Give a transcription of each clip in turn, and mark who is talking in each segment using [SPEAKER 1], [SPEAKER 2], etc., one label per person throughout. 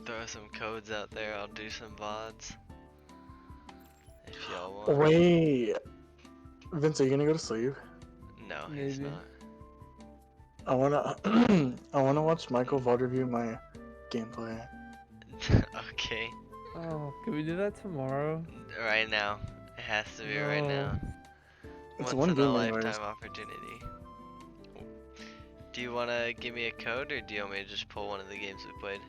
[SPEAKER 1] throw some codes out there. I'll do some VODs. If y'all want.
[SPEAKER 2] Wait, Vince, are you gonna go to sleep?
[SPEAKER 1] No, he's
[SPEAKER 3] Maybe.
[SPEAKER 1] not.
[SPEAKER 2] I wanna, I wanna watch Michael VOD review my gameplay.
[SPEAKER 1] Okay.
[SPEAKER 3] Oh, can we do that tomorrow?
[SPEAKER 1] Right now. It has to be right now.
[SPEAKER 2] It's
[SPEAKER 1] Once
[SPEAKER 2] one
[SPEAKER 1] in a
[SPEAKER 2] game
[SPEAKER 1] lifetime
[SPEAKER 2] anyways.
[SPEAKER 1] opportunity. Do you wanna give me a code, or do you want me to just pull one of the games we played?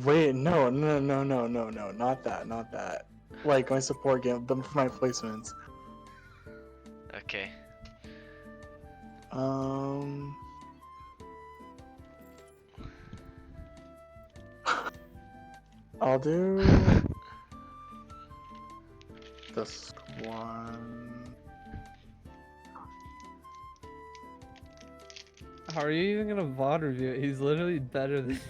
[SPEAKER 2] Wait, no, not that. Like my support game, but for my placements.
[SPEAKER 1] Okay.
[SPEAKER 2] I'll do this one.
[SPEAKER 3] How are you even gonna VOD review it? He's literally better than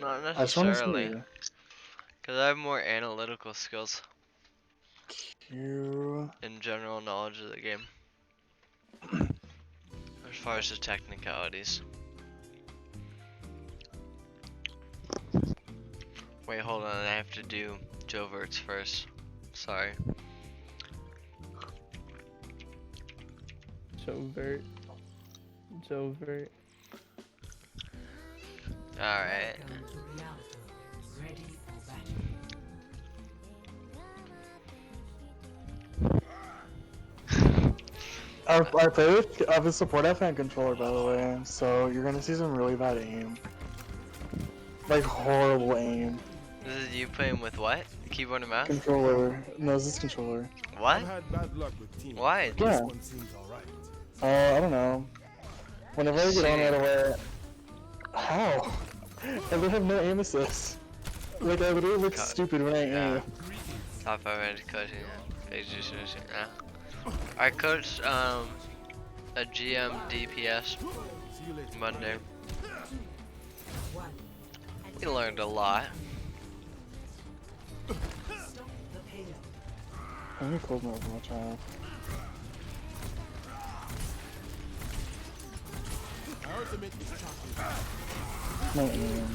[SPEAKER 1] Not
[SPEAKER 2] I just wanna
[SPEAKER 1] necessarily.
[SPEAKER 2] see.
[SPEAKER 1] Because I have more analytical skills
[SPEAKER 2] Q.
[SPEAKER 1] and general knowledge of the game. As far as the technicalities. Wait, hold on. I have to do Joverts first. Sorry.
[SPEAKER 3] Jovert. Jovert.
[SPEAKER 1] Alright.
[SPEAKER 4] Welcome to Rialto. Ready for battle.
[SPEAKER 2] I play with a support FN controller, by the way, so you're gonna see some really bad aim. Like horrible aim.
[SPEAKER 1] This is you playing with what? Keyboard and mouse?
[SPEAKER 2] Controller. No, this is controller.
[SPEAKER 1] What?
[SPEAKER 5] I've had bad luck with teams.
[SPEAKER 1] Why?
[SPEAKER 5] This
[SPEAKER 2] Yeah.
[SPEAKER 5] one seems alright.
[SPEAKER 2] I don't know. Whenever I get on right away. How? I literally have no aim assist. Like, I literally look
[SPEAKER 1] Cut.
[SPEAKER 2] stupid when I
[SPEAKER 1] Yeah.
[SPEAKER 2] aim.
[SPEAKER 1] Top 500 coaching. I coached a GM DPS
[SPEAKER 5] See you later.
[SPEAKER 1] Monday.
[SPEAKER 4] One.
[SPEAKER 1] We learned a lot.
[SPEAKER 4] Stop the payload.
[SPEAKER 2] I need to close my Overwatch off.
[SPEAKER 5] Our ultimate is chocolate.
[SPEAKER 2] No aim.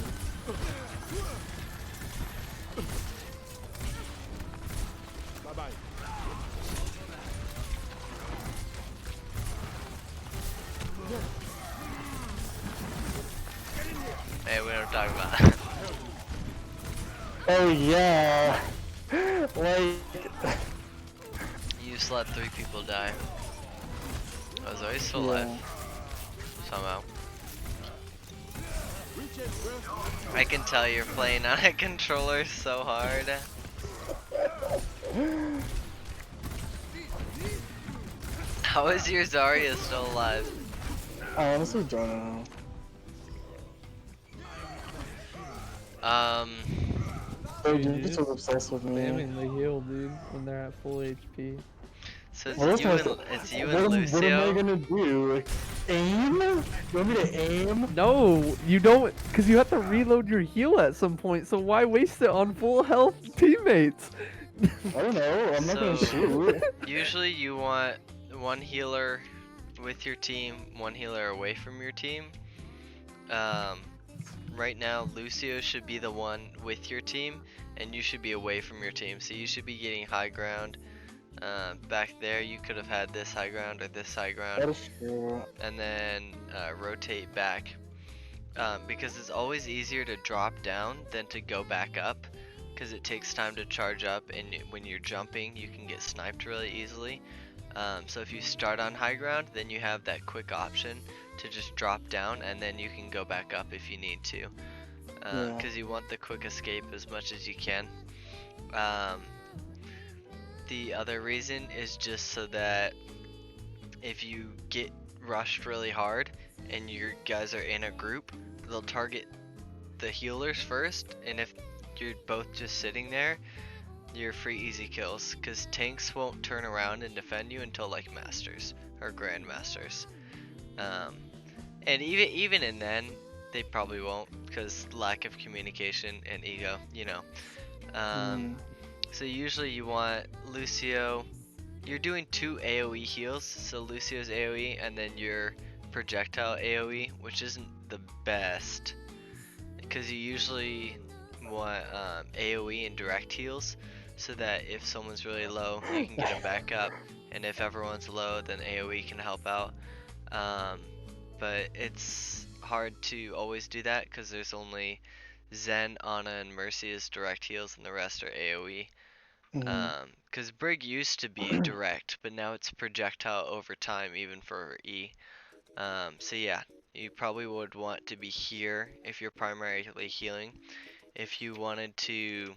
[SPEAKER 5] Bye bye.
[SPEAKER 1] Hey, we don't talk about that.
[SPEAKER 2] Oh yeah! Like...
[SPEAKER 1] You just let 3 people die. I was always still alive. Somehow. I can tell you're playing on a controller so hard. How is your Zarya still alive?
[SPEAKER 2] I honestly don't know. Dude, you're just so obsessed with me.
[SPEAKER 3] Spamming the heal, dude, when they're at full HP.
[SPEAKER 1] So
[SPEAKER 2] What
[SPEAKER 1] it's you
[SPEAKER 2] else
[SPEAKER 1] and, it's you
[SPEAKER 2] what
[SPEAKER 1] and
[SPEAKER 2] am I
[SPEAKER 1] Lucio.
[SPEAKER 2] gonna do? Like, aim? You want me to aim?
[SPEAKER 3] No, you don't, because you have to reload your heal at some point, so why waste it on full health teammates?
[SPEAKER 2] I don't know, I'm not gonna
[SPEAKER 1] So-
[SPEAKER 2] shoot.
[SPEAKER 1] Usually you want one healer with your team, one healer away from your team. Right now Lucio should be the one with your team, and you should be away from your team. So you should be getting high ground. Back there you could have had this high ground or this high
[SPEAKER 2] That
[SPEAKER 1] ground,
[SPEAKER 2] is true.
[SPEAKER 1] and then rotate back. Because it's always easier to drop down than to go back up, because it takes time to charge up, and when you're jumping you can get sniped really easily. So if you start on high ground, then you have that quick option to just drop down, and then you can go back up if you need to, because you want the quick escape as much as you can. The other reason is just so that if you get rushed really hard and your guys are in a group, they'll target the healers first, and if you're both just sitting there, you're free easy kills, because tanks won't turn around and defend you until like masters or grandmasters. And even in then they probably won't, because lack of communication and ego, you know. So usually you want Lucio, you're doing 2 AoE heals, so Lucio's AoE and then your projectile AoE, which isn't the best. because you usually want AoE and direct heals, so that if someone's really low, you can get them back up, and if everyone's low, then AoE can help out. But it's hard to always do that because there's only Zen, Ana, and Mercy as direct heals, and the rest are AoE. Because Brig used to be direct, but now it's projectile over time, even for her E. So yeah, you probably would want to be here if you're primarily healing. If you wanted to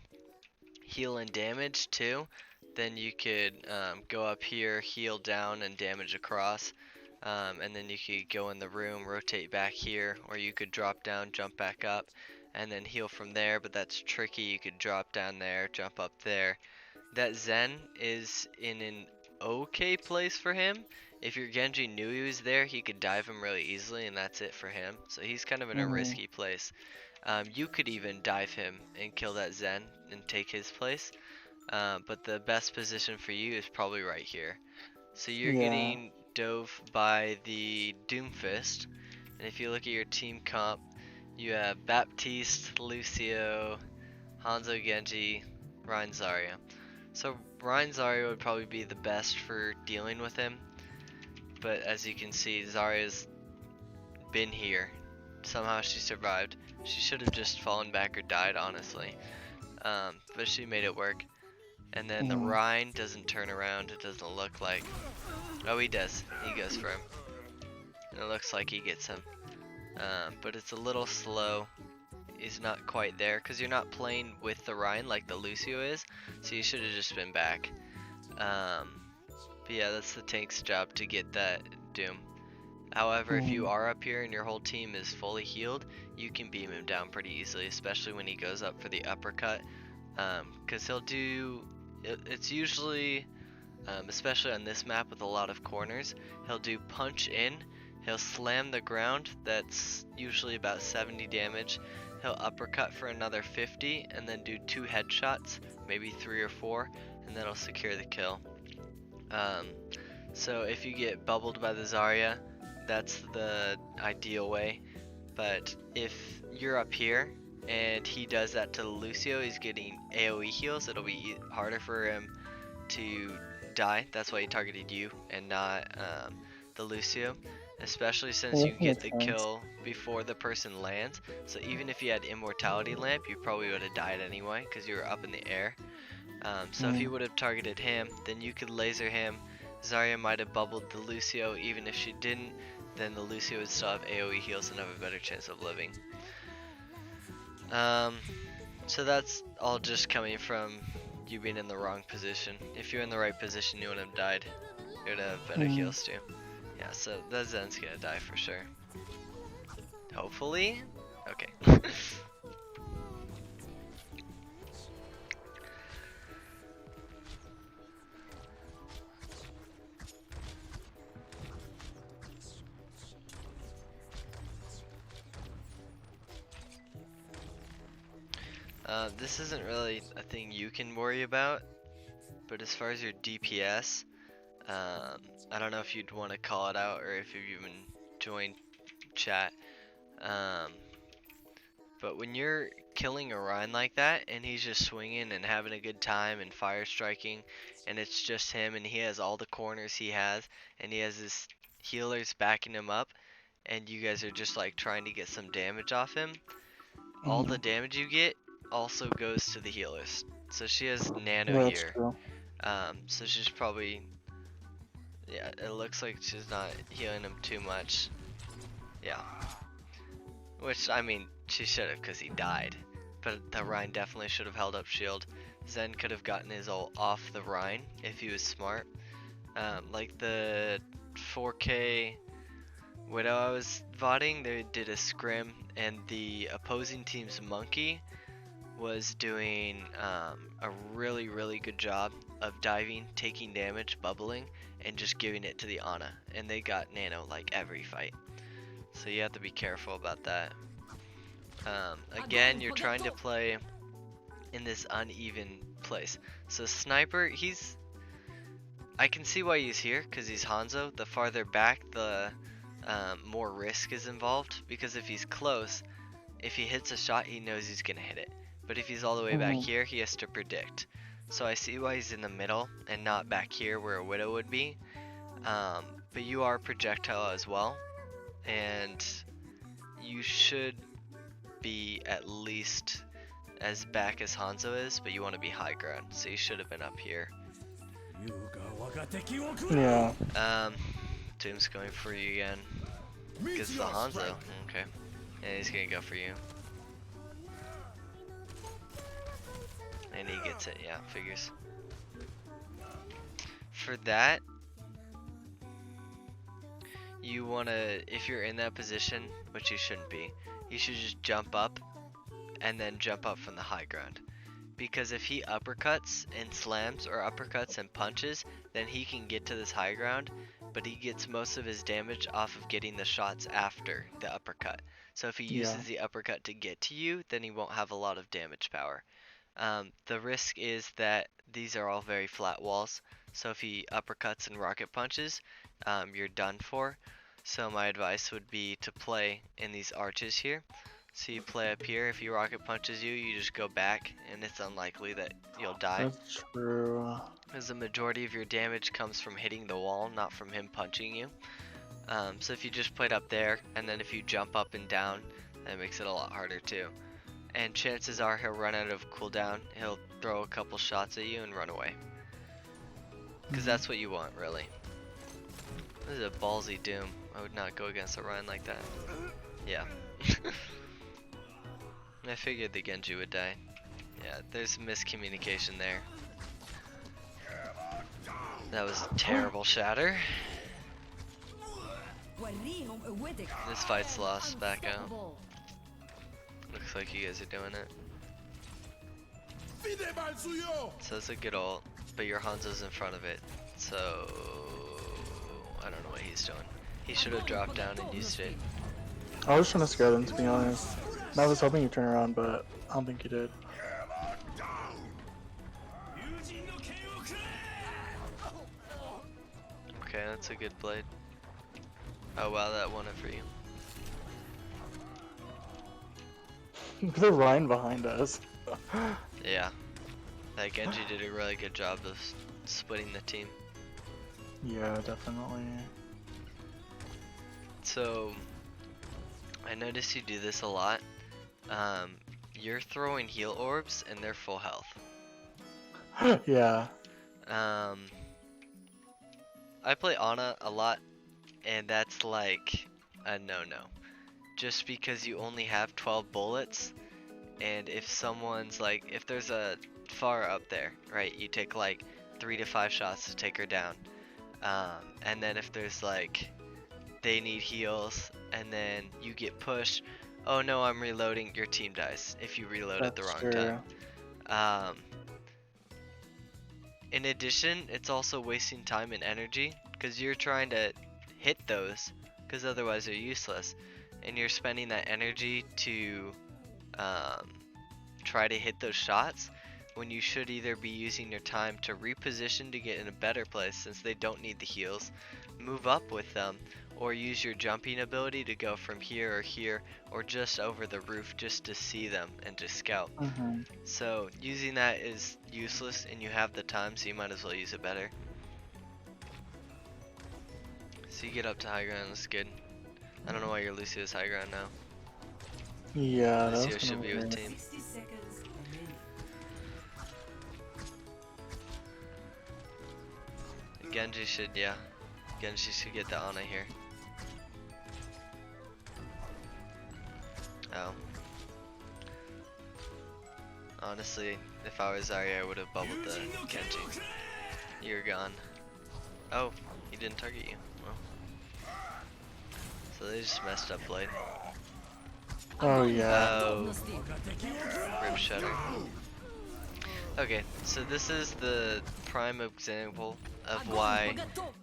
[SPEAKER 1] heal and damage too, then you could go up here, heal down, and damage across. And then you could go in the room, rotate back here, or you could drop down, jump back up, and then heal from there, but that's tricky. You could drop down there, jump up there. That Zen is in an okay place for him. If your Genji knew he was there, he could dive him really easily, and that's it for him. So he's kind of in a risky place. You could even dive him and kill that Zen and take his place. But the best position for you is probably right here. So you're getting dove by the Doomfist. And if you look at your team comp, you have Baptiste, Lucio, Hanzo Genji, Rein Zarya. So Rein Zarya would probably be the best for dealing with him. But as you can see, Zarya's been here. Somehow she survived. She should have just fallen back or died, honestly. But she made it work. And then the Rein doesn't turn around, it doesn't look like. Oh, he does. He goes for him. And it looks like he gets him. But it's a little slow. He's not quite there because you're not playing with the Rein like the Lucio is. So you should have just been back. But yeah, that's the tank's job to get that Doom. However, if you are up here and your whole team is fully healed, you can beam him down pretty easily, especially when he goes up for the uppercut. Because he'll do, it's usually, especially on this map with a lot of corners, he'll do punch in, he'll slam the ground, that's usually about 70 damage, he'll uppercut for another 50, and then do 2 headshots, maybe 3 or 4, and then he'll secure the kill. So if you get bubbled by the Zarya, that's the ideal way. But if you're up here and he does that to the Lucio, he's getting AoE heals, it'll be harder for him to die. That's why he targeted you and not the Lucio, especially since you get the kill before the person lands. So even if you had Immortality Lamp, you probably would have died anyway because you were up in the air. So if you would have targeted him, then you could laser him. Zarya might have bubbled the Lucio. Even if she didn't, then the Lucio would still have AoE heals and have a better chance of living. So that's all just coming from you being in the wrong position. If you're in the right position, you wouldn't have died. You would have better heals too. Yeah, so that Zen's gonna die for sure. Hopefully? Okay. This isn't really a thing you can worry about, but as far as your DPS, I don't know if you'd want to call it out or if you've even joined chat, but when you're killing a Rein like that and he's just swinging and having a good time and fire striking, and it's just him and he has all the corners he has and he has his healers backing him up, and you guys are just like trying to get some damage off him, all the damage you get also goes to the healers. So she has nano here. So she's probably, yeah, it looks like she's not healing him too much. Yeah. Which, I mean, she should have because he died. But the Rein definitely should have held up shield. Zen could have gotten his ult off the Rein if he was smart. Like the 4K Widow I was VODing, they did a scrim and the opposing team's Monkey was doing a really good job of diving, taking damage, bubbling, and just giving it to the Ana, and they got nano like every fight. So you have to be careful about that. Again, you're trying to play in this uneven place. So Sniper, I can see why he's here because he's Hanzo. The farther back, the more risk is involved, because if he's close, if he hits a shot, he knows he's gonna hit it. But if he's all the way back here, he has to predict. So I see why he's in the middle and not back here where a Widow would be. But you are projectile as well, and you should be at least as back as Hanzo is, but you want to be high ground, so you should have been up here.
[SPEAKER 2] Yeah.
[SPEAKER 1] Doom's going for you again. Gets the
[SPEAKER 5] Meteor
[SPEAKER 1] Hanzo.
[SPEAKER 5] strike.
[SPEAKER 1] Okay. And he's gonna go for you. And he gets it, yeah, figures. For that, you wanna, if you're in that position, which you shouldn't be, you should just jump up and then jump up from the high ground. Because if he uppercuts and slams or uppercuts and punches, then he can get to this high ground, but he gets most of his damage off of getting the shots after the uppercut. So if he uses the uppercut to get to you, then he won't have a lot of damage power. The risk is that these are all very flat walls, so if he uppercuts and rocket punches, you're done for. So my advice would be to play in these arches here. So you play up here, if he rocket punches you, you just go back, and it's unlikely that you'll die.
[SPEAKER 2] That's true.
[SPEAKER 1] Because the majority of your damage comes from hitting the wall, not from him punching you. So if you just played up there, and then if you jump up and down, that makes it a lot harder too. And chances are he'll run out of cooldown, he'll throw a couple shots at you and run away. Because that's what you want, really. This is a ballsy Doom. I would not go against a Ryan like that. Yeah. I figured the Genji would die. Yeah, there's miscommunication there. That was a terrible shatter. This fight's lost. Back out. Looks like you guys are doing it. So it's a good ult, but your Hanzo's in front of it. So I don't know what he's doing. He should have dropped down and used it.
[SPEAKER 2] I was trying to scare them, to be honest. And I was hoping you turn around, but I don't think you did.
[SPEAKER 1] Okay, that's a good blade. Oh wow, that won it for you.
[SPEAKER 2] There's Ryan behind us.
[SPEAKER 1] Yeah. That Genji did a really good job of splitting the team.
[SPEAKER 2] Yeah, definitely.
[SPEAKER 1] So, I noticed you do this a lot. You're throwing heal orbs and they're full health.
[SPEAKER 2] Yeah.
[SPEAKER 1] I play Ana a lot, and that's like a no-no. Just because you only have 12 bullets, and if someone's like, if there's a far up there, right, you take like 3 to 5 shots to take her down. And then if there's like, they need heals, and then you get pushed, oh no, I'm reloading, your team dies if you reload at the wrong time. In addition, it's also wasting time and energy, because you're trying to hit those, because otherwise they're useless, and you're spending that energy to try to hit those shots, when you should either be using your time to reposition to get in a better place since they don't need the heals, move up with them, or use your jumping ability to go from here or just over the roof just to see them and to scout. So using that is useless, and you have the time, so you might as well use it better. So you get up to high ground, that's good. I don't know why your Lucio's high ground now.
[SPEAKER 2] Yeah, that
[SPEAKER 1] Lucio
[SPEAKER 2] was
[SPEAKER 1] should be with
[SPEAKER 2] weird.
[SPEAKER 1] team.
[SPEAKER 4] 60 seconds remaining.
[SPEAKER 1] Genji should, yeah. Genji should get the Ana here. Oh. Honestly, if I was Zarya, I would have bubbled the Genji. You're gone. Oh, he didn't target you. Well. So they just messed up Blade.
[SPEAKER 2] Oh yeah.
[SPEAKER 1] Oh. Rip Shutter. Okay, so this is the prime example of why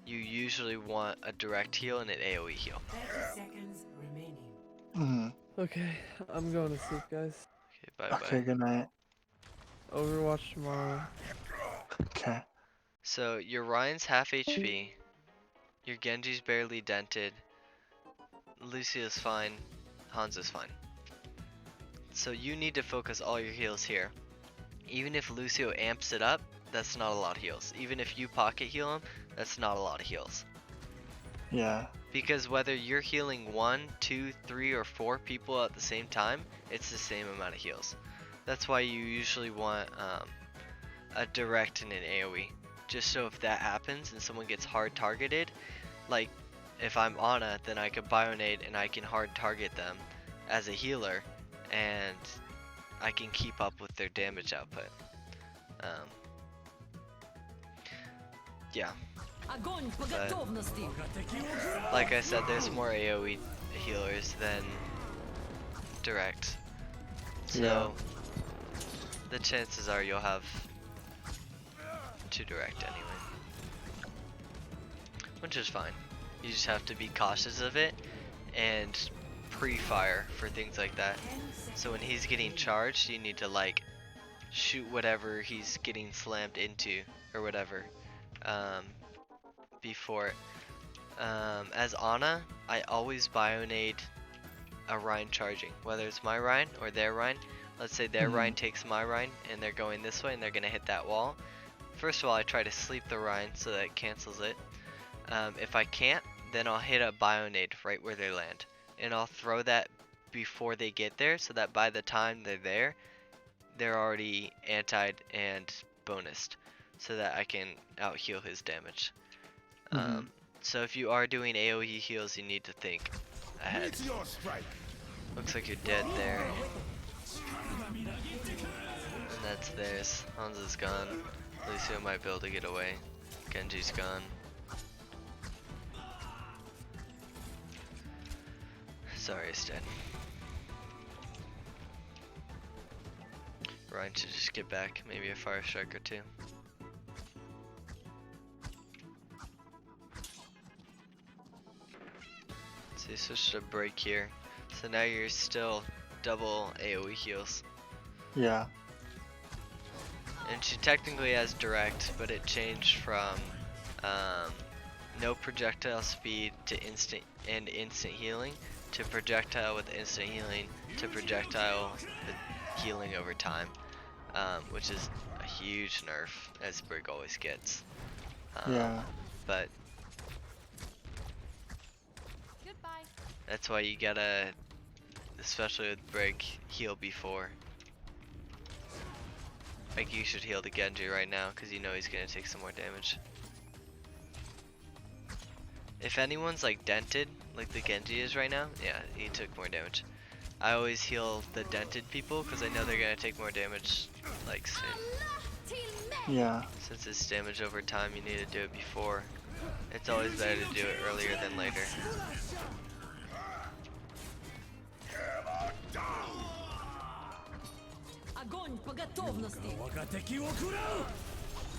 [SPEAKER 1] you usually want a direct heal and an AoE heal.
[SPEAKER 4] 30 seconds remaining.
[SPEAKER 3] Okay, I'm going to sleep, guys.
[SPEAKER 1] Okay, bye bye.
[SPEAKER 2] Okay, good night.
[SPEAKER 3] Overwatch tomorrow.
[SPEAKER 2] Okay.
[SPEAKER 1] So your Ryan's half HP, your Genji's barely dented, Lucio's fine, Hanzo's fine. So you need to focus all your heals here. Even if Lucio amps it up, that's not a lot of heals. Even if you pocket heal him, that's not a lot of heals.
[SPEAKER 2] Yeah.
[SPEAKER 1] Because whether you're healing 1, 2, 3, or 4 people at the same time, it's the same amount of heals. That's why you usually want a direct and an AoE. Just so if that happens and someone gets hard targeted, like if I'm Ana, then I can Bionade and I can hard target them as a healer, and I can keep up with their damage output. Yeah. But like I said, there's more AoE healers than direct. So
[SPEAKER 2] Yeah.
[SPEAKER 1] the chances are you'll have 2 direct anyway. Which is fine. You just have to be cautious of it and pre-fire for things like that. So when he's getting charged, you need to like shoot whatever he's getting slammed into or whatever before it. As Ana, I always Bionade a Rhine charging, whether it's my Rhine or their Rhine. Let's say their Rhine takes my Rhine and they're going this way and they're gonna hit that wall. First of all, I try to sleep the Rhine so that it cancels it. If I can't, then I'll hit a Bionade right where they land, and I'll throw that before they get there, so that by the time they're there, they're already antied and bonused, so that I can out heal his damage. So if you are doing AoE heals, you need to think ahead.
[SPEAKER 5] It's your strike.
[SPEAKER 1] Looks like you're dead there. And that's theirs. Hanzo's gone. Lucio might be able to get away. Genji's gone. Sorry, it's dead. Ryan should just get back. Maybe a fire strike or 2. So you switched to break here. So now you're still double AoE heals.
[SPEAKER 2] Yeah.
[SPEAKER 1] And she technically has direct, but it changed from no projectile speed to instant healing, to projectile with instant healing, to projectile with healing over time, which is a huge nerf, as Brig always gets.
[SPEAKER 2] Yeah.
[SPEAKER 1] But that's why you gotta, especially with Brig, heal before. Like you should heal the Genji right now, because you know he's gonna take some more damage. If anyone's like dented, like the Genji is right now, yeah, he took more damage. I always heal the dented people, because I know they're gonna take more damage, like soon.
[SPEAKER 2] Yeah.
[SPEAKER 1] Since it's damage over time, you need to do it before. It's always better to do it earlier than later.
[SPEAKER 4] Огонь по готовности.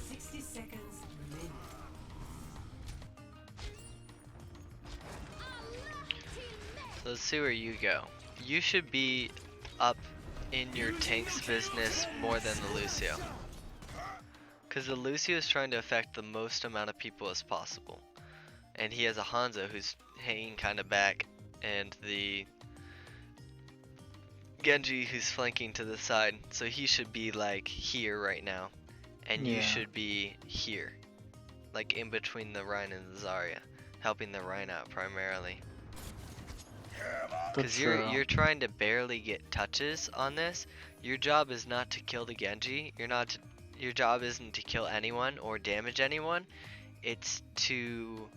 [SPEAKER 4] 60 seconds remaining.
[SPEAKER 1] So let's see where you go. You should be up in your tank's business more than the Lucio. Because the Lucio is trying to affect the most amount of people as possible. And he has a Hanzo who's hanging kind of back, and the Genji who's flanking to the side. So he should be like here right now. And you should be here. Like in between the Rhine and the Zarya. Helping the Rhine out primarily. Because you're trying to barely get touches on this. Your job is not to kill the Genji. Your job isn't to kill anyone or damage anyone. It's to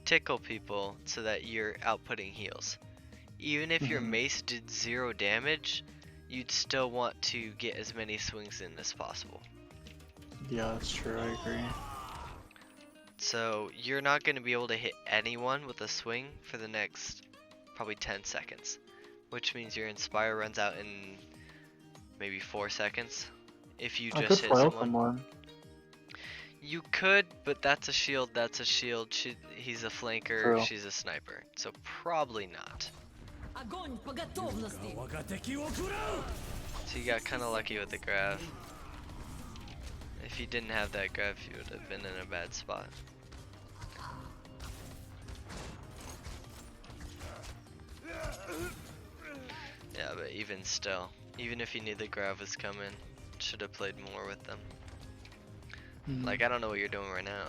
[SPEAKER 1] tickle people so that you're outputting heals. Even if your mace did 0 damage, you'd still want to get as many swings in as possible.
[SPEAKER 2] Yeah, that's true, I agree.
[SPEAKER 1] So you're not going to be able to hit anyone with a swing for the next probably 10 seconds. Which means your Inspire runs out in maybe 4 seconds. If you just hit someone. You could, but that's a shield, that's a shield. He's a flanker,
[SPEAKER 2] True.
[SPEAKER 1] She's a sniper. So probably not.
[SPEAKER 4] Огонь по готовности.
[SPEAKER 1] So you got kind of lucky with the graph. If you didn't have that graph, you would have been in a bad spot. Yeah, but even still, even if you knew the grav was coming, should have played more with them. Like, I don't know what you're doing right now.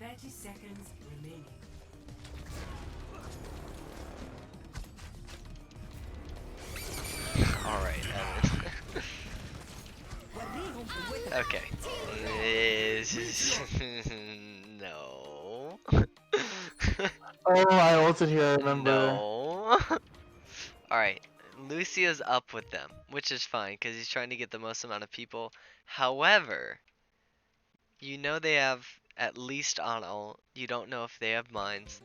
[SPEAKER 4] 30 seconds remaining.
[SPEAKER 1] Alright, okay. This is no.
[SPEAKER 2] Oh, I ulted here, I remember.
[SPEAKER 1] No. Alright, Lucio's up with them, which is fine because he's trying to get the most amount of people. However, you know they have at least on ult. You don't know if they have mines.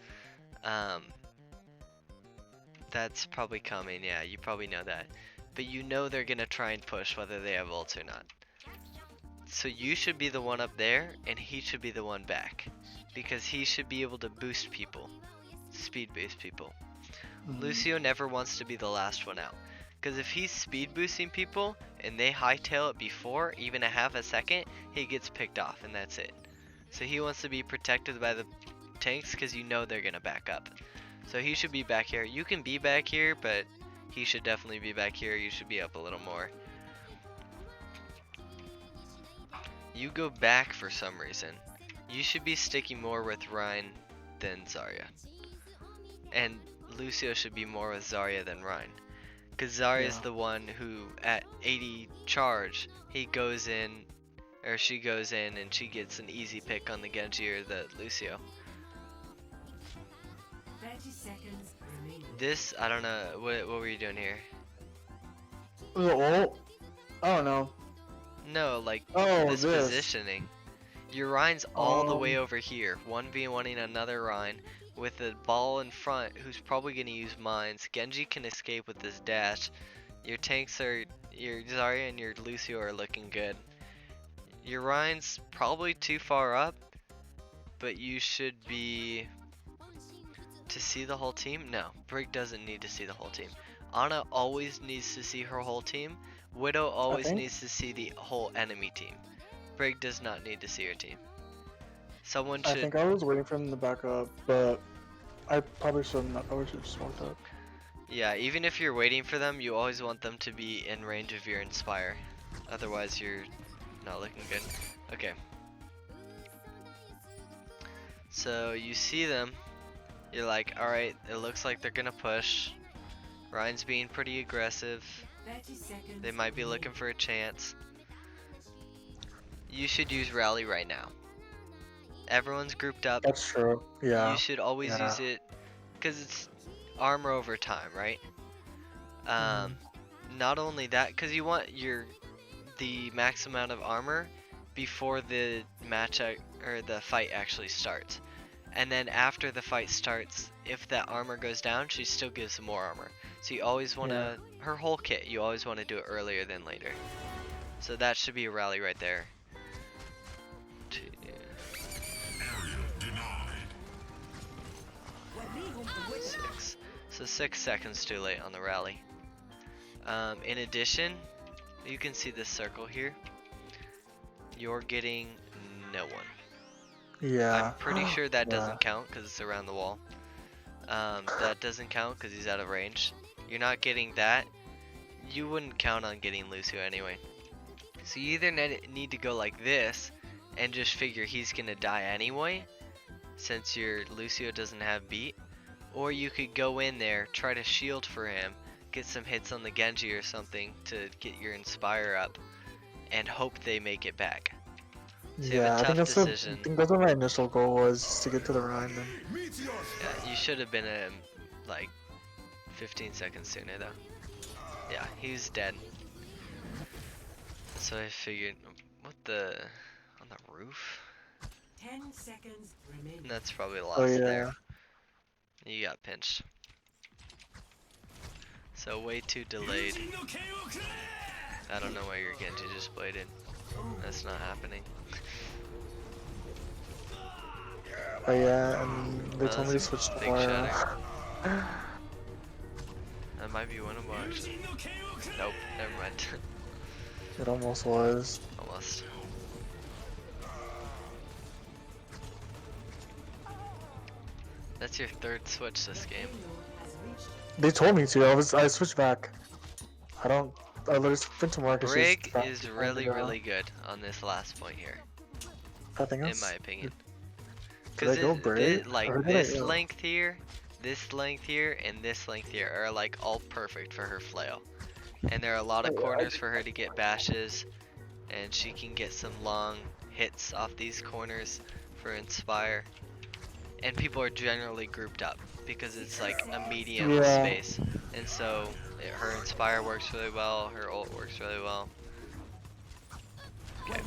[SPEAKER 1] That's probably coming, yeah, you probably know that. But you know they're gonna try and push whether they have ults or not. So you should be the one up there, and he should be the one back. Because he should be able to boost people. Speed boost people. Lucio never wants to be the last one out. Because if he's speed boosting people, and they hightail it before, even a half a second, he gets picked off, and that's it. So he wants to be protected by the tanks, because you know they're gonna back up. So he should be back here. You can be back here, but he should definitely be back here. You should be up a little more. You go back for some reason. You should be sticking more with Ryan than Zarya. And Lucio should be more with Zarya than Ryan. Because Zarya is the one who, at 80 charge, he goes in, or she goes in, and she gets an easy pick on the Genji or the Lucio.
[SPEAKER 4] 30 seconds remaining.
[SPEAKER 1] This, I don't know, what were you doing here?
[SPEAKER 2] Was it ult? I don't know.
[SPEAKER 1] No, like,
[SPEAKER 2] Oh,
[SPEAKER 1] this
[SPEAKER 2] this.
[SPEAKER 1] positioning. Your Ryan's all the way over here, 1v1ing another Ryan, with a ball in front who's probably going to use mines. Genji can escape with this dash. Your tanks are, your Zarya and your Lucio are looking good. Your Ryan's probably too far up, but you should be... To see the whole team? No, Brig doesn't need to see the whole team. Ana always needs to see her whole team. Widow always needs to see the whole enemy team. Brig does not need to see her team. Someone should...
[SPEAKER 2] I think I was waiting for them to back up, but I probably shouldn't. I probably should have just walked up.
[SPEAKER 1] Yeah, even if you're waiting for them, you always want them to be in range of your Inspire. Otherwise, you're not looking good. Okay. So, you see them. You're like, alright, it looks like they're gonna push. Ryan's being pretty aggressive.
[SPEAKER 4] 30 seconds.
[SPEAKER 1] They might be looking for a chance. You should use Rally right now. Everyone's grouped up.
[SPEAKER 2] That's true. Yeah.
[SPEAKER 1] You should always use it because it's armor over time, right? Not only that, because you want the max amount of armor before the match or the fight actually starts. And then after the fight starts, if that armor goes down, she still gives more armor. So you always want to, her whole kit, you always want to do it earlier than later. So that should be a rally right there. 6. So 6 seconds too late on the rally. In addition, you can see this circle here. You're getting no one.
[SPEAKER 2] Yeah.
[SPEAKER 1] I'm pretty sure that doesn't count because it's around the wall. That doesn't count because he's out of range. You're not getting that. You wouldn't count on getting Lucio anyway. So you either need to go like this and just figure he's gonna die anyway, since your Lucio doesn't have beat, or you could go in there, try to shield for him, get some hits on the Genji or something to get your Inspire up, and hope they make it back. So you have a tough decision.
[SPEAKER 2] I think that's what my initial goal was, to get to the Rhine.
[SPEAKER 1] Yeah, you should have been like 15 seconds sooner though. Yeah, he's dead. So I figured, what the, on the roof?
[SPEAKER 4] 10 seconds remaining.
[SPEAKER 1] That's probably the last there. You got pinched. So way too delayed. I don't know why your Genji just bladed. That's not happening.
[SPEAKER 2] Oh yeah, and they told me to switch to fire.
[SPEAKER 1] That might be winnable actually. Nope, never mind.
[SPEAKER 2] It almost was.
[SPEAKER 1] Almost. That's your third switch this game.
[SPEAKER 2] They told me to. I switched back. I literally spent to mark.
[SPEAKER 1] Brig is really good on this last point here,
[SPEAKER 2] Nothing
[SPEAKER 1] in
[SPEAKER 2] else.
[SPEAKER 1] my opinion.
[SPEAKER 2] Did I go Brig?
[SPEAKER 1] Like
[SPEAKER 2] Or did
[SPEAKER 1] this
[SPEAKER 2] I go?
[SPEAKER 1] length here, this length here, and this length here are like all perfect for her flail. And there are a lot of
[SPEAKER 2] Oh, yeah,
[SPEAKER 1] corners for her to get bashes, and she can get some long hits off these corners for inspire. And people are generally grouped up because it's like a medium
[SPEAKER 2] Yeah.
[SPEAKER 1] space, and so her inspire works really well, her ult works really well. Okay.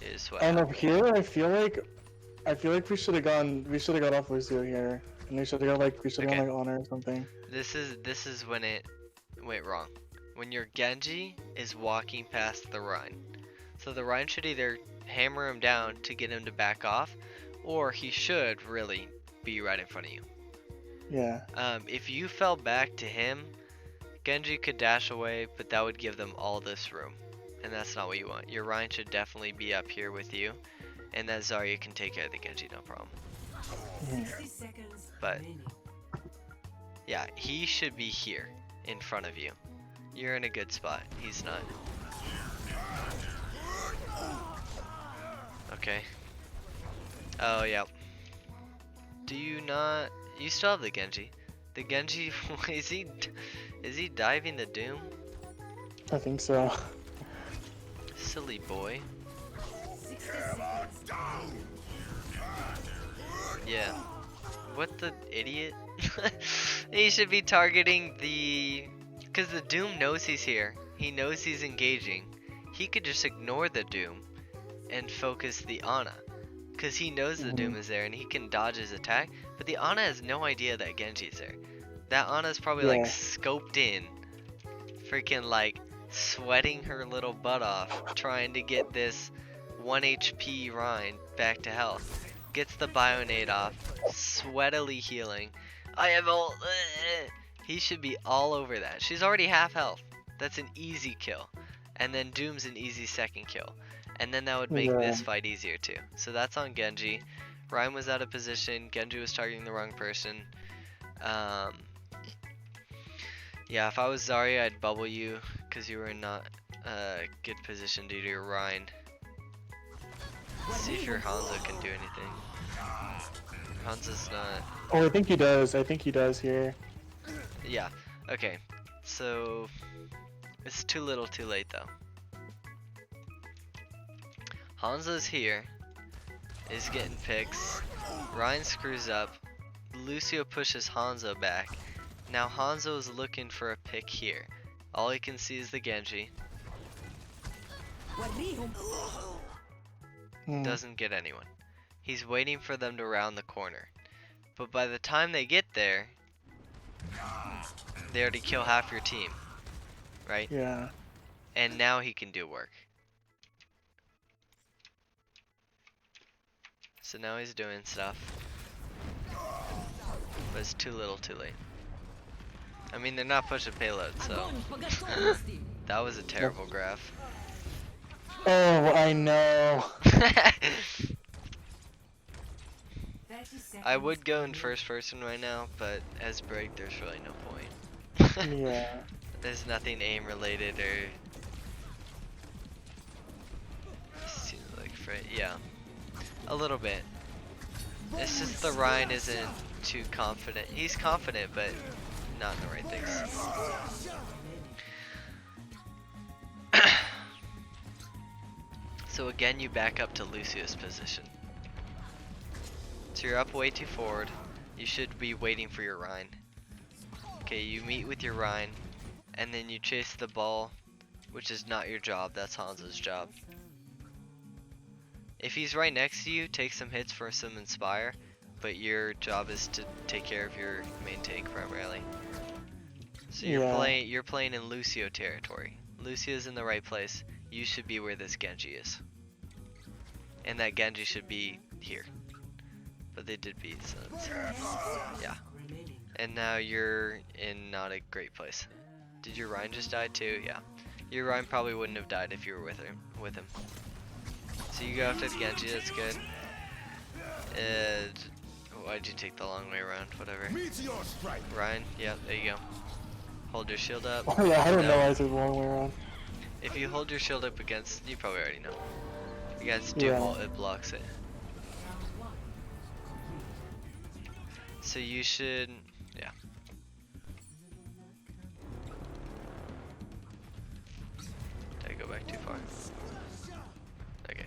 [SPEAKER 1] Is what
[SPEAKER 2] And up
[SPEAKER 1] happened.
[SPEAKER 2] here, I feel like we should have gone off Lucio here, and we should have
[SPEAKER 1] Okay.
[SPEAKER 2] gone like Honor or something.
[SPEAKER 1] This is when it went wrong. When your Genji is walking past the Rhine. So the Rhine should either hammer him down to get him to back off, or he should really be right in front of you.
[SPEAKER 2] Yeah.
[SPEAKER 1] If you fell back to him, Genji could dash away, but that would give them all this room. And that's not what you want. Your Rhine should definitely be up here with you, and that Zarya can take care of the Genji, no problem.
[SPEAKER 4] 60 seconds
[SPEAKER 1] But
[SPEAKER 4] remaining.
[SPEAKER 1] yeah, he should be here in front of you. You're in a good spot. He's not. Okay. Oh yeah. Do you not? You still have the Genji. The Genji is he diving the Doom?
[SPEAKER 2] I think so.
[SPEAKER 1] Silly boy.
[SPEAKER 4] 60 seconds.
[SPEAKER 1] Yeah. What the idiot? He should be targeting the... Because the Doom knows he's here. He knows he's engaging. He could just ignore the Doom and focus the Ana. Because he knows the Doom is there and he can dodge his attack. But the Ana has no idea that Genji's there. That Ana's probably like
[SPEAKER 2] Yeah.
[SPEAKER 1] scoped in. Freaking like sweating her little butt off. Trying to get this 1 HP Rhine back to health. Gets the Bionade off. Sweatily healing. I have ult. He should be all over that. She's already half health. That's an easy kill. And then Doom's an easy second kill. And then that would make
[SPEAKER 2] Yeah.
[SPEAKER 1] this fight easier too. So that's on Genji. Ryan was out of position. Genji was targeting the wrong person. Yeah, if I was Zarya, I'd bubble you because you were in not good position due to your Rhine. See if your Hanzo can do anything. Hanzo's not.
[SPEAKER 2] Oh, I think he does. I think he does here.
[SPEAKER 1] Yeah, okay. So, it's too little too late though. Hanzo's here. Is getting picks. Ryan screws up. Lucio pushes Hanzo back. Now Hanzo is looking for a pick here. All he can see is the Genji. Doesn't get anyone. He's waiting for them to round the corner. But by the time they get there, they already kill half your team. Right?
[SPEAKER 2] Yeah.
[SPEAKER 1] And now he can do work. So now he's doing stuff. But it's too little too late. I mean, they're not pushing payload, so. That was a terrible graph.
[SPEAKER 2] Oh, I know.
[SPEAKER 4] 30 seconds
[SPEAKER 1] I would go in
[SPEAKER 4] remaining.
[SPEAKER 1] first person right now, but as Brig, there's really no point.
[SPEAKER 2] Yeah.
[SPEAKER 1] There's nothing aim related or. Seems like yeah, a little bit. It's just the Ryan isn't too confident. He's confident, but not in the right things. So again, you back up to Lucio's position. So you're up way too forward. You should be waiting for your Rhine. Okay, you meet with your Rhine, and then you chase the ball, which is not your job, that's Hanzo's job. If he's right next to you, take some hits for some inspire, but your job is to take care of your main tank primarily. So you're playing in Lucio territory. Lucio's in the right place. You should be where this Genji is. And that Genji should be here. But they did beat, so it's, yeah. And now you're in not a great place. Did your Rhine just die too? Yeah. Your Ryan probably wouldn't have died if you were with him. So you go after the Genji, that's good. And why'd you take the long way around? Whatever.
[SPEAKER 5] Meteor strike.
[SPEAKER 1] Ryan, yeah, there you go. Hold your shield up.
[SPEAKER 2] Oh yeah, I don't
[SPEAKER 1] No.
[SPEAKER 2] know why I took the long way around.
[SPEAKER 1] If you hold your shield up against, you probably already know. Against Doom
[SPEAKER 2] Yeah.
[SPEAKER 1] ult, it blocks it. So you should, yeah. Did I go back too far? Okay.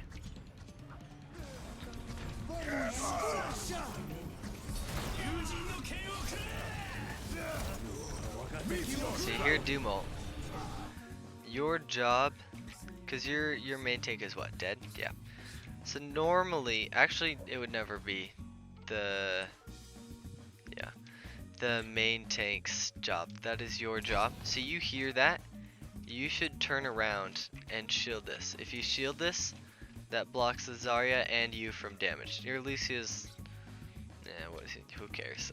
[SPEAKER 1] So you hear Doom ult. Your job, cause your main tank is what, dead? Yeah. So normally, actually, it would never be the main tank's job. That is your job. So you hear that, you should turn around and shield this. If you shield this, that blocks the Zarya and you from damage. Your Lucia's, what is it? Who cares?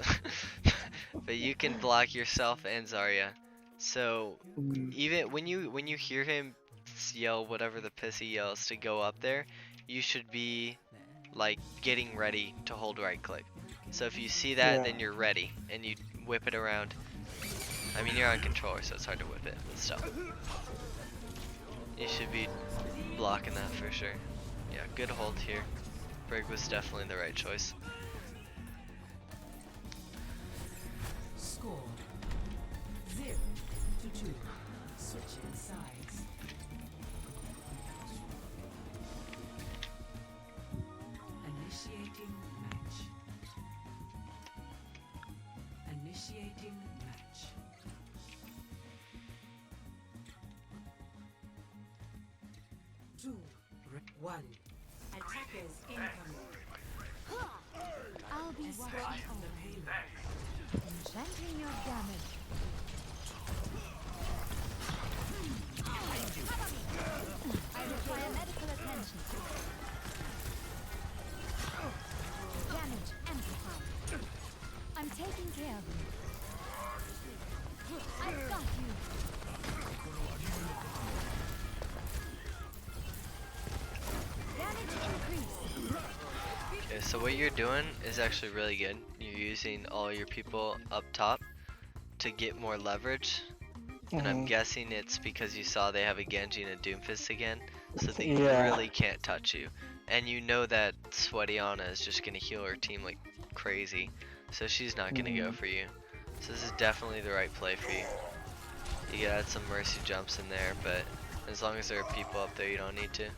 [SPEAKER 1] But you can block yourself and Zarya. So even when you hear him yell whatever the piss he yells to go up there, you should be like getting ready to hold right click. So if you see that,
[SPEAKER 2] Yeah.
[SPEAKER 1] then you're ready and you whip it around. I mean, you're on controller, so it's hard to whip it, but still. You should be blocking that for sure. Yeah, good hold here. Brig was definitely the right choice.
[SPEAKER 4] Score 0-2. Switching sides. Initiating match. Initiating match. Two, one. Attackers incoming.
[SPEAKER 6] I'll be
[SPEAKER 4] Escort
[SPEAKER 6] watching
[SPEAKER 4] the
[SPEAKER 6] over.
[SPEAKER 4] payload.
[SPEAKER 6] Enchanting your damage. I require medical attention. Damage amplified. I'm taking care of you. I've got you. Damage increase.
[SPEAKER 1] Okay, so what you're doing is actually really good. You're using all your people up top to get more leverage. And I'm guessing it's because you saw they have a Genji and a Doomfist again, so they
[SPEAKER 2] Yeah.
[SPEAKER 1] really can't touch you. And you know that Sweaty Ana is just gonna heal her team like crazy, so she's not gonna go for you. So this is definitely the right play for you. You can add some mercy jumps in there, but as long as there are people up there, you don't need to.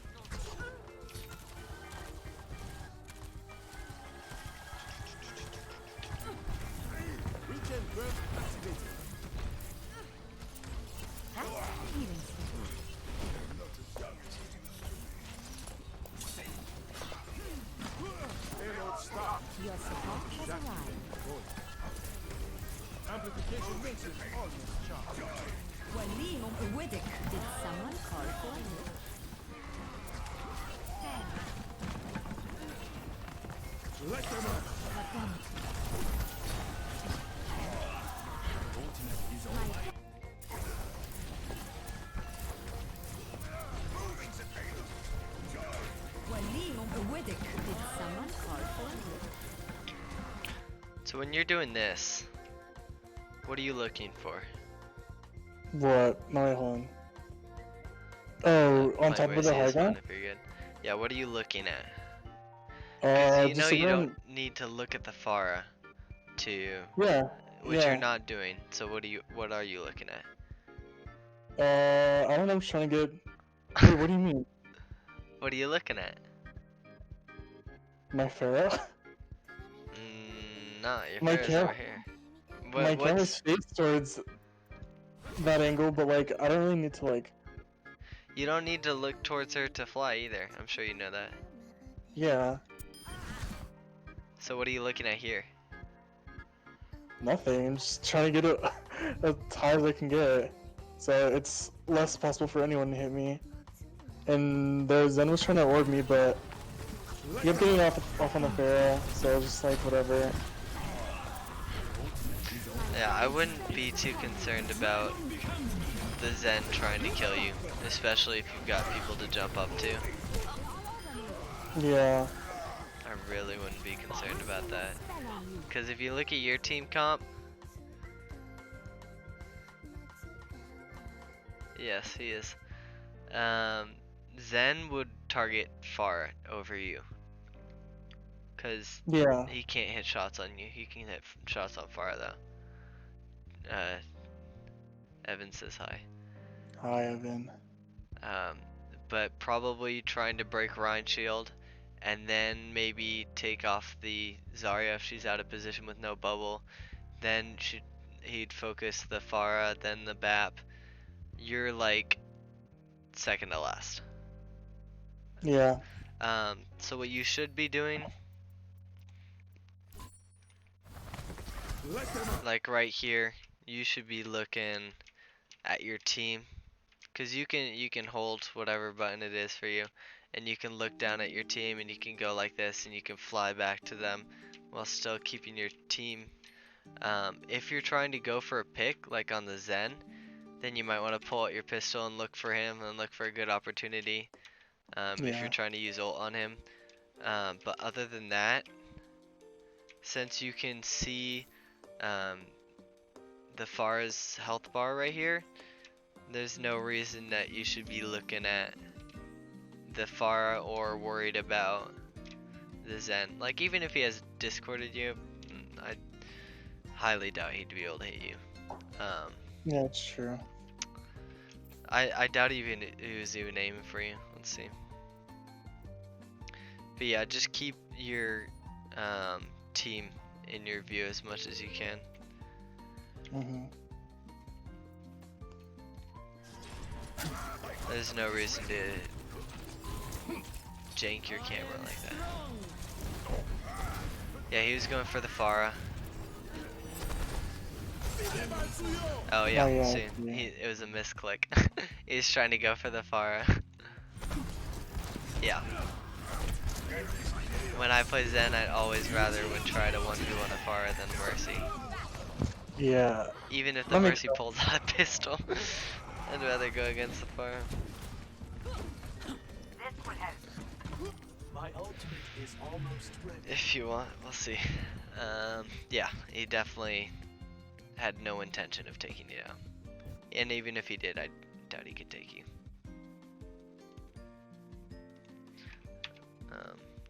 [SPEAKER 5] Regen burst activated.
[SPEAKER 6] That's healing spell.
[SPEAKER 5] Payload stop.
[SPEAKER 6] Your support has arrived.
[SPEAKER 5] Amplification matrix almost charged.
[SPEAKER 6] Did someone call for you?
[SPEAKER 5] Let them up.
[SPEAKER 6] Did someone call for you?
[SPEAKER 1] So when you're doing this, what are you looking for?
[SPEAKER 2] What? No, wait, hold on. Oh, on
[SPEAKER 1] Might
[SPEAKER 2] top
[SPEAKER 1] wear
[SPEAKER 2] of the high
[SPEAKER 1] CS1
[SPEAKER 2] ground?
[SPEAKER 1] if you're good. Yeah, what are you looking at? 'Cause you know
[SPEAKER 2] Just
[SPEAKER 1] you
[SPEAKER 2] around.
[SPEAKER 1] don't need to look at the Pharah to,
[SPEAKER 2] Yeah.
[SPEAKER 1] which
[SPEAKER 2] yeah.
[SPEAKER 1] you're not doing. So what are you looking at?
[SPEAKER 2] I don't know. I'm trying to get. Wait, what do you mean?
[SPEAKER 1] What are you looking at?
[SPEAKER 2] My Pharaoh?
[SPEAKER 1] Nah, your
[SPEAKER 2] My
[SPEAKER 1] Pharah's
[SPEAKER 2] cam-
[SPEAKER 1] over here.
[SPEAKER 2] My camera's faced towards that angle, but like, I don't really need to like.
[SPEAKER 1] You don't need to look towards her to fly either. I'm sure you know that.
[SPEAKER 2] Yeah.
[SPEAKER 1] So what are you looking at here?
[SPEAKER 2] Nothing. I'm just trying to get it as high as I can get, so it's less possible for anyone to hit me. And the Zen was trying to orb me, but he kept getting off on the Pharaoh, so I was just like, whatever.
[SPEAKER 1] Yeah, I wouldn't be too concerned about the Zen trying to kill you, especially if you've got people to jump up to.
[SPEAKER 2] Yeah.
[SPEAKER 1] I really wouldn't be concerned about that. Because if you look at your team comp, yes, he is. Zen would target Pharah over you. Because
[SPEAKER 2] Yeah.
[SPEAKER 1] he can't hit shots on you. He can hit shots on Pharah though. Evan says hi.
[SPEAKER 2] Hi, Evan.
[SPEAKER 1] But probably trying to break Ryan's shield, and then maybe take off the Zarya if she's out of position with no bubble. Then he'd focus the Pharah, then the Bap. You're like second to last.
[SPEAKER 2] Yeah.
[SPEAKER 1] So what you should be doing, like right here, you should be looking at your team. Cause you can hold whatever button it is for you, and you can look down at your team, and you can go like this, and you can fly back to them, while still keeping your team. If you're trying to go for a pick, like on the Zen, then you might want to pull out your pistol and look for him, and look for a good opportunity. If
[SPEAKER 2] Yeah.
[SPEAKER 1] you're trying to use ult on him. But other than that, since you can see the Pharah's health bar right here, there's no reason that you should be looking at the Pharah or worried about the Zen. Like, even if he has discorded you, I highly doubt he'd be able to hit you.
[SPEAKER 2] Yeah, it's true.
[SPEAKER 1] I doubt he was even aiming for you. Let's see. But yeah, just keep your team in your view as much as you can.
[SPEAKER 2] Mhm.
[SPEAKER 1] There's no reason to jank your camera like that. Yeah, he was going for the Pharah. Oh yeah,
[SPEAKER 2] Oh, yeah,
[SPEAKER 1] see,
[SPEAKER 2] yeah.
[SPEAKER 1] it was a misclick. He's trying to go for the Pharah. Yeah. When I play Zen, I'd always rather would try to 1v1 a Pharah than Mercy.
[SPEAKER 2] Yeah.
[SPEAKER 1] Even if the
[SPEAKER 2] That makes
[SPEAKER 1] Mercy pulls out a pistol, I'd rather go against the Pharah.
[SPEAKER 5] My ultimate is almost ready.
[SPEAKER 1] If you want, we'll see. Yeah, he definitely had no intention of taking you down. And even if he did, I doubt he could take you.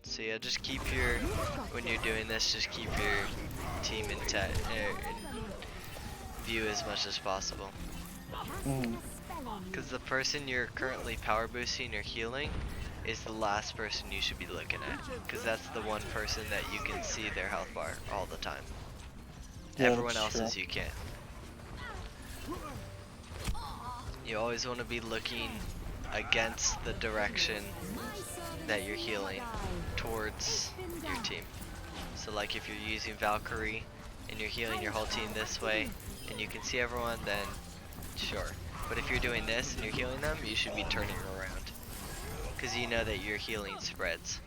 [SPEAKER 1] So yeah, just keep your, when you're doing this, just keep your team in view as much as possible.
[SPEAKER 2] Mhm.
[SPEAKER 1] Because the person you're currently power boosting or healing is the last person you should be looking at. Because that's the one person that you can see their health bar all the time.
[SPEAKER 2] Yeah,
[SPEAKER 1] Everyone
[SPEAKER 2] that's
[SPEAKER 1] else's
[SPEAKER 2] true.
[SPEAKER 1] you can't. You always want to be looking against the direction that you're healing towards your team. So like if you're using Valkyrie and you're healing your whole team this way and you can see everyone, then sure. But if you're doing this and you're healing them, you should be turning around. Because you know that your healing spreads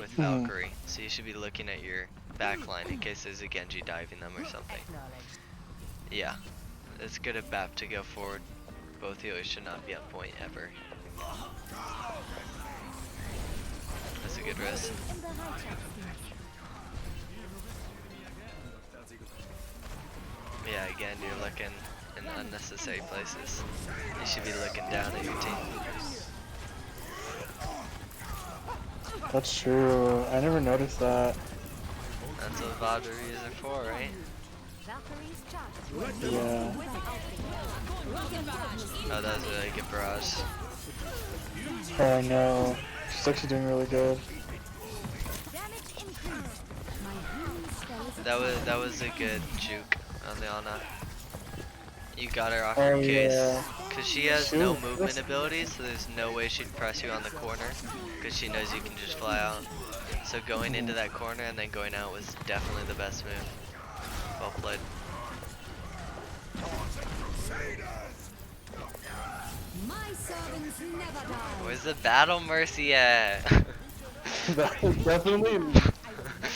[SPEAKER 1] with Valkyrie. So you should be looking at your backline in case there's a Genji diving them or something. Yeah, it's good at BAP to go forward. Both healers should not be on point ever. That's a good risk. Yeah, again, you're looking in unnecessary places. You should be looking down at your team.
[SPEAKER 2] That's true. I never noticed that.
[SPEAKER 1] That's what VOD reviews are for, right?
[SPEAKER 2] Yeah.
[SPEAKER 1] Oh, that was a really good barrage.
[SPEAKER 2] Oh, I know. She's actually doing really good.
[SPEAKER 1] That was a good juke on the Ana. You got her off
[SPEAKER 2] Oh,
[SPEAKER 1] her case.
[SPEAKER 2] yeah.
[SPEAKER 1] Cause she has
[SPEAKER 2] She
[SPEAKER 1] no
[SPEAKER 2] was-
[SPEAKER 1] movement abilities, so there's no way she'd press you on the corner. Cause she knows you can just fly out. So going into that corner and then going out was definitely the best move. Well played. Where's the battle mercy at?
[SPEAKER 2] That is definitely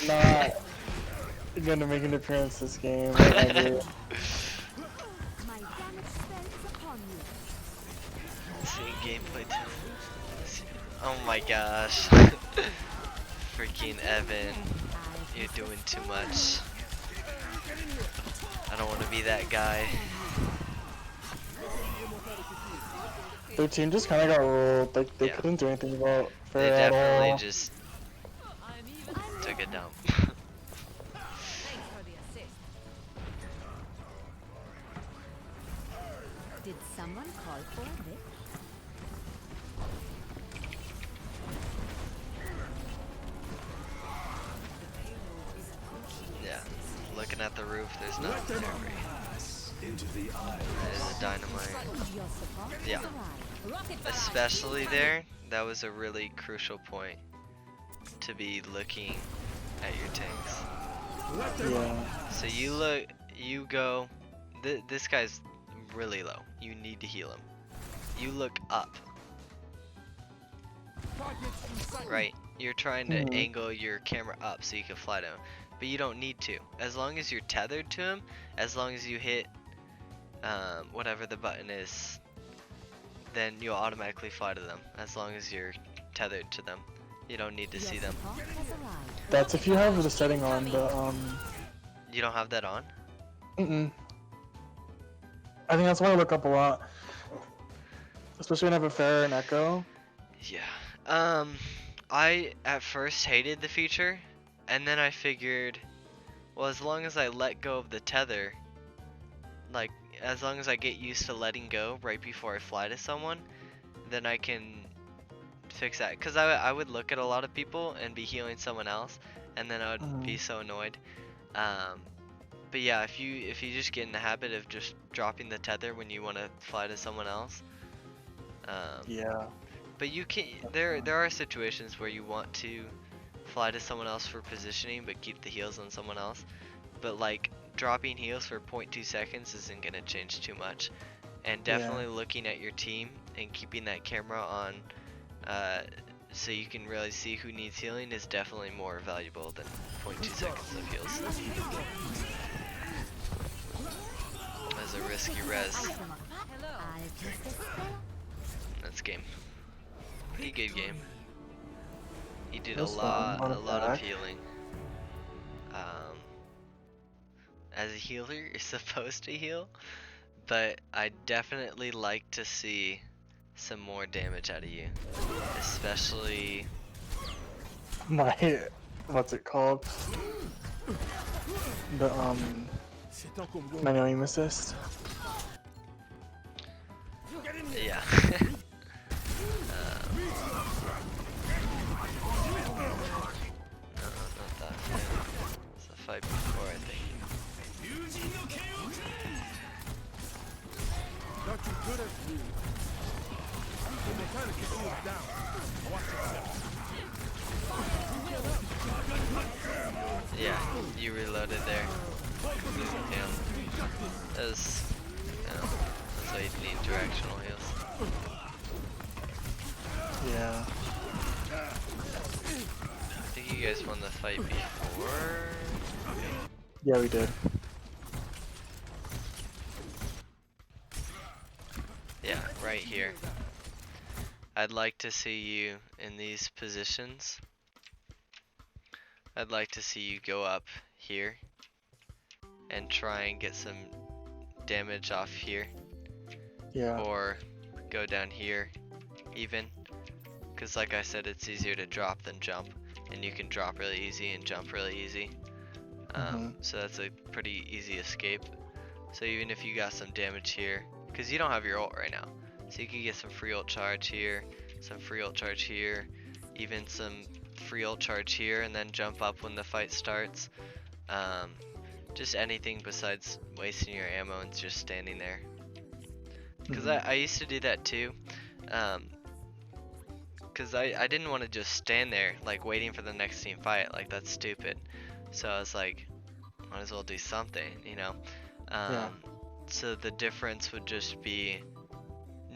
[SPEAKER 2] not gonna make an appearance this game. I agree.
[SPEAKER 1] Seeing gameplay too. Oh my gosh. Freaking Evan. You're doing too much. I don't want to be that guy.
[SPEAKER 2] Their team just kind of got rolled. They
[SPEAKER 1] Yeah.
[SPEAKER 2] couldn't do anything about
[SPEAKER 1] They
[SPEAKER 2] fair at
[SPEAKER 1] definitely
[SPEAKER 2] all.
[SPEAKER 1] just took a dump.
[SPEAKER 6] Did someone call for it?
[SPEAKER 1] Yeah. Looking at the roof, there's nothing there for you.
[SPEAKER 5] Into the eye.
[SPEAKER 1] There's a dynamite.
[SPEAKER 6] Your support has
[SPEAKER 1] Yeah.
[SPEAKER 6] arrived. Rocket
[SPEAKER 1] Especially there, that was a really crucial point to be looking at your tanks.
[SPEAKER 2] Yeah.
[SPEAKER 1] So you go, this guy's really low. You need to heal him. You look up. Right? You're trying to
[SPEAKER 2] Mhm.
[SPEAKER 1] angle your camera up so you can fly to him. But you don't need to. As long as you're tethered to him, as long as you hit whatever the button is, then you'll automatically fly to them. As long as you're tethered to them. You don't need to see them.
[SPEAKER 6] support has arrived.
[SPEAKER 2] That's if you have the setting on the
[SPEAKER 1] You don't have that on?
[SPEAKER 2] I think that's why I look up a lot. Especially when I have a fair and echo.
[SPEAKER 1] Yeah. I at first hated the feature, and then I figured, well, as long as I let go of the tether, like, as long as I get used to letting go right before I fly to someone, then I can fix that. Because I would look at a lot of people and be healing someone else, and then I would be so annoyed. But yeah, if you just get in the habit of just dropping the tether when you want to fly to someone else,
[SPEAKER 2] Yeah.
[SPEAKER 1] but you can there are situations where you want to fly to someone else for positioning but keep the heals on someone else. But like dropping heals for 0.2 seconds isn't gonna change too much. And definitely looking at your team and keeping that camera on so you can really see who needs healing is definitely more valuable than 0.2 seconds of heals. As a risky res.
[SPEAKER 6] I'll just expel.
[SPEAKER 1] That's game. Pretty good game. He did
[SPEAKER 2] That's fun.
[SPEAKER 1] a lot of
[SPEAKER 2] Back.
[SPEAKER 1] healing. As a healer, you're supposed to heal, but I definitely like to see some more damage out of you, especially.
[SPEAKER 2] My what's it called? The manual aim assist.
[SPEAKER 1] Yeah. No, not that fight. It's the fight before, I think. Yeah, you reloaded there. Yeah. That's why you need directional heals.
[SPEAKER 2] Yeah.
[SPEAKER 1] I think you guys won the fight before.
[SPEAKER 2] Yeah, we did.
[SPEAKER 1] Yeah, right here. I'd like to see you in these positions. I'd like to see you go up here and try and get some damage off here,
[SPEAKER 2] Yeah.
[SPEAKER 1] or go down here even, because like I said, it's easier to drop than jump, and you can drop really easy and jump really easy. So that's a pretty easy escape. So even if you got some damage here, because you don't have your ult right now, so you could get some free ult charge here, some free ult charge here, even some free ult charge here, and then jump up when the fight starts. Just anything besides wasting your ammo and just standing there. Because I used to do that too. Because I didn't want to just stand there like waiting for the next team fight. Like that's stupid. So I was like, might as well do something, you know. So the difference would just be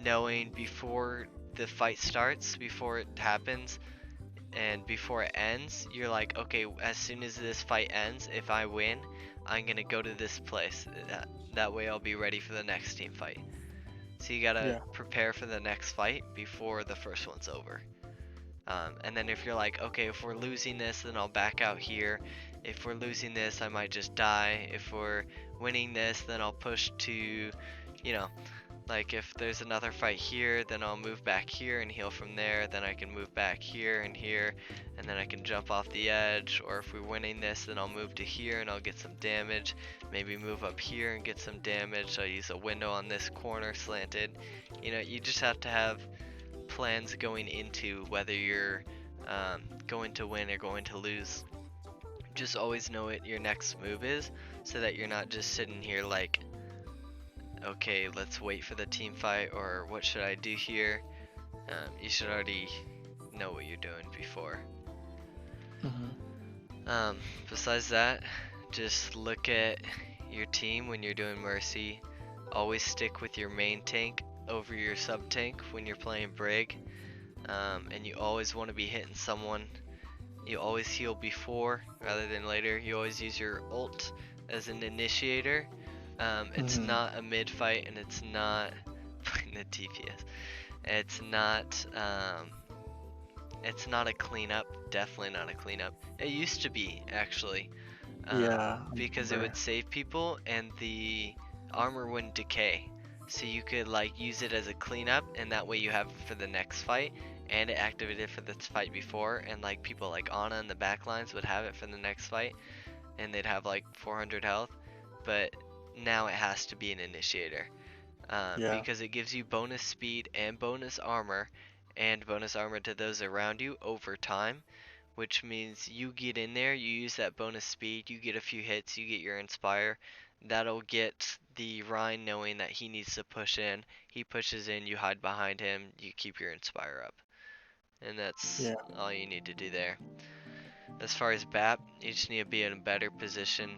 [SPEAKER 1] knowing before the fight starts, before it happens, and before it ends, you're like, okay, as soon as this fight ends, if I win, I'm gonna go to this place. That way I'll be ready for the next team fight. So you gotta
[SPEAKER 2] Yeah.
[SPEAKER 1] prepare for the next fight before the first one's over. And then if you're like, okay, if we're losing this, then I'll back out here. If we're losing this, I might just die. If we're winning this, then I'll push to, you know, like if there's another fight here, then I'll move back here and heal from there. Then I can move back here, and then I can jump off the edge. Or if we're winning this, then I'll move to here and I'll get some damage. Maybe move up here and get some damage. I'll use a window on this corner slanted. You know, you just have to have plans going into whether you're going to win or going to lose. Just always know what your next move is, so that you're not just sitting here like, okay, let's wait for the team fight, or what should I do here? You should already know what you're doing before. Besides that, just look at your team when you're doing Mercy. Always stick with your main tank over your sub tank when you're playing Brig, and you always want to be hitting someone. You always heal before rather than later. You always use your ult as an initiator. It's not a mid fight, and it's not the DPS. It's not a cleanup. Definitely not a cleanup. It used to be, actually.
[SPEAKER 2] Yeah.
[SPEAKER 1] Because it would save people and the armor wouldn't decay. So you could like use it as a cleanup, and that way you have it for the next fight, and it activated for the fight before, and like people like Ana in the backlines would have it for the next fight, and they'd have like 400 health. But now it has to be an initiator, because it gives you bonus speed and bonus armor to those around you over time, which means you get in there, you use that bonus speed, you get a few hits, you get your inspire. That'll get the Rhine knowing that he needs to push in. He pushes in, you hide behind him, you keep your inspire up. And that's all you need to do there. As far as BAP, you just need to be in a better position.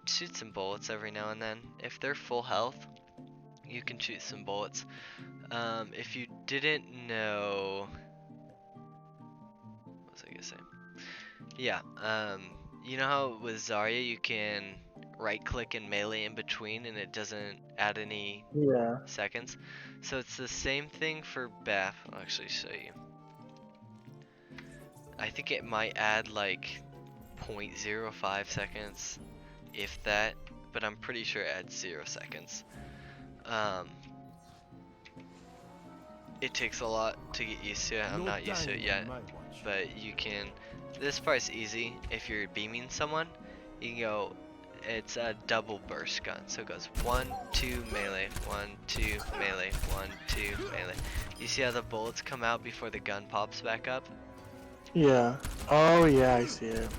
[SPEAKER 1] Shoot some bullets every now and then. If they're full health, you can shoot some bullets. If you didn't know... What was I gonna say? Yeah, you know how with Zarya you can right click and melee in between and it doesn't add any seconds? So it's the same thing for BAF. I'll actually show you. I think it might add like 0.05 seconds, if that, but I'm pretty sure it adds 0 seconds. It takes a lot to get used to it. I'm not used to it yet, but you can. This part's easy. If you're beaming someone, you can go, it's a double burst gun. So it goes 1, 2, melee, 1, 2, melee, 1, 2, melee. You see how the bullets come out before the gun pops back up?
[SPEAKER 2] Yeah. Oh yeah, I see it.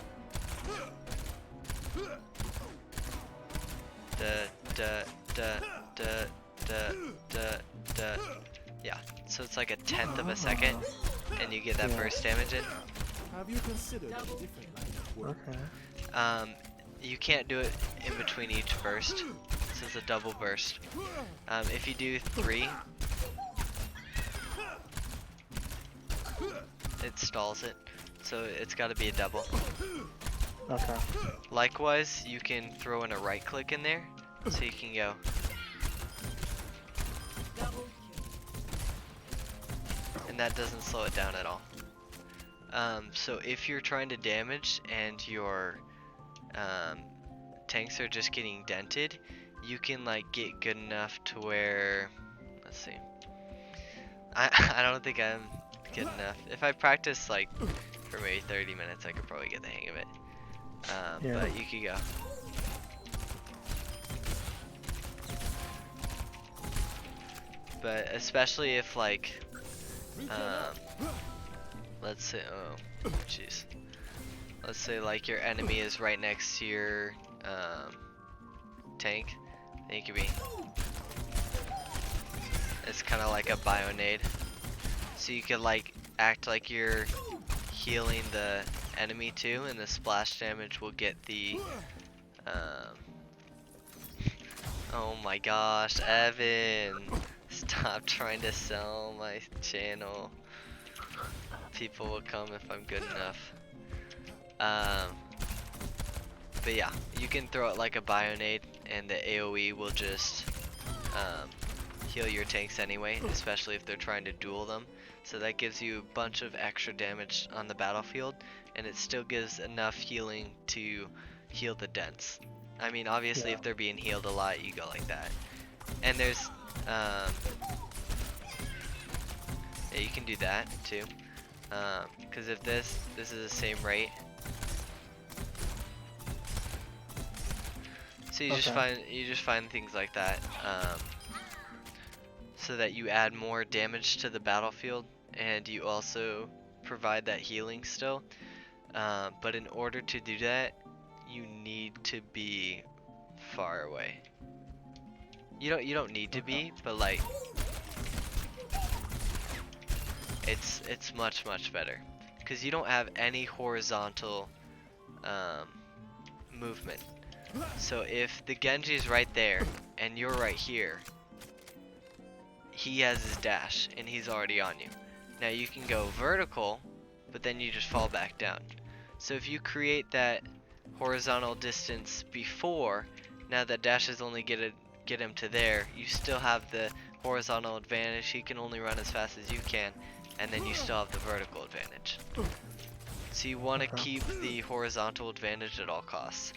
[SPEAKER 1] Yeah, so it's like a 1/10 of a second, and you get that burst damage in.
[SPEAKER 5] Have you considered a different line of work?
[SPEAKER 2] Okay.
[SPEAKER 1] You can't do it in between each burst, so it's a double burst. If you do 3, it stalls it, so it's got to be a double.
[SPEAKER 2] Okay.
[SPEAKER 1] Likewise, you can throw in a right click in there, so you can go. And that doesn't slow it down at all. So if you're trying to damage and your tanks are just getting dented, you can like get good enough to where, let's see, I don't think I'm good enough. If I practice like for maybe 30 minutes, I could probably get the hang of it. But you could go. But especially if like, let's say, oh, jeez. Let's say like your enemy is right next to your tank, then you could be, it's kind of like a bionade. So you could like act like you're healing the enemy too, and the splash damage will get the, oh my gosh, Evan, stop trying to sell my channel. People will come if I'm good enough. But yeah, you can throw it like a bionade, and the AoE will just heal your tanks anyway, especially if they're trying to duel them. So that gives you a bunch of extra damage on the battlefield, and it still gives enough healing to heal the dents. I mean, obviously, if they're being healed a lot, you go like that. And there's, yeah, you can do that too. Because if this is the same rate, so you just find things like that, so that you add more damage to the battlefield, and you also provide that healing still. But in order to do that, you need to be far away. You don't need to be, but like it's much better because you don't have any horizontal movement. So if the Genji's right there and you're right here, he has his dash and he's already on you. Now you can go vertical, but then you just fall back down. So if you create that horizontal distance before, now that dashes only get him to there, you still have the horizontal advantage. He can only run as fast as you can, and then you still have the vertical advantage. So you want to keep the horizontal advantage at all costs.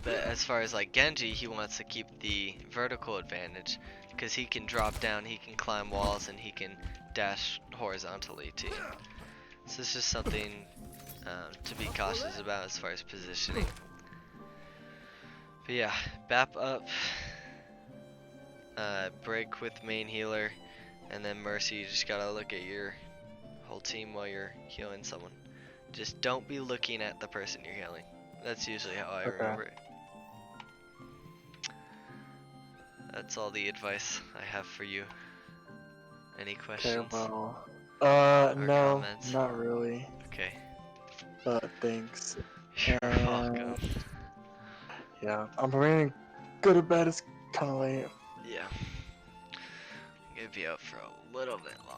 [SPEAKER 1] But as far as like Genji, he wants to keep the vertical advantage because he can drop down, he can climb walls, and he can dash horizontally too. So it's just something to be cautious about as far as positioning. But yeah, Bap up, break with main healer, and then Mercy. You just gotta look at your whole team while you're healing someone. Just don't be looking at the person you're healing. That's usually how I remember it. That's all the advice I have for you. Any questions?
[SPEAKER 2] Okay, well,
[SPEAKER 1] or
[SPEAKER 2] no,
[SPEAKER 1] comments?
[SPEAKER 2] not really.
[SPEAKER 1] Okay.
[SPEAKER 2] But thanks.
[SPEAKER 1] You're welcome.
[SPEAKER 2] Yeah, I'm ready to go to bed. It's kind of late.
[SPEAKER 1] Yeah. I'm gonna be out for a little bit longer.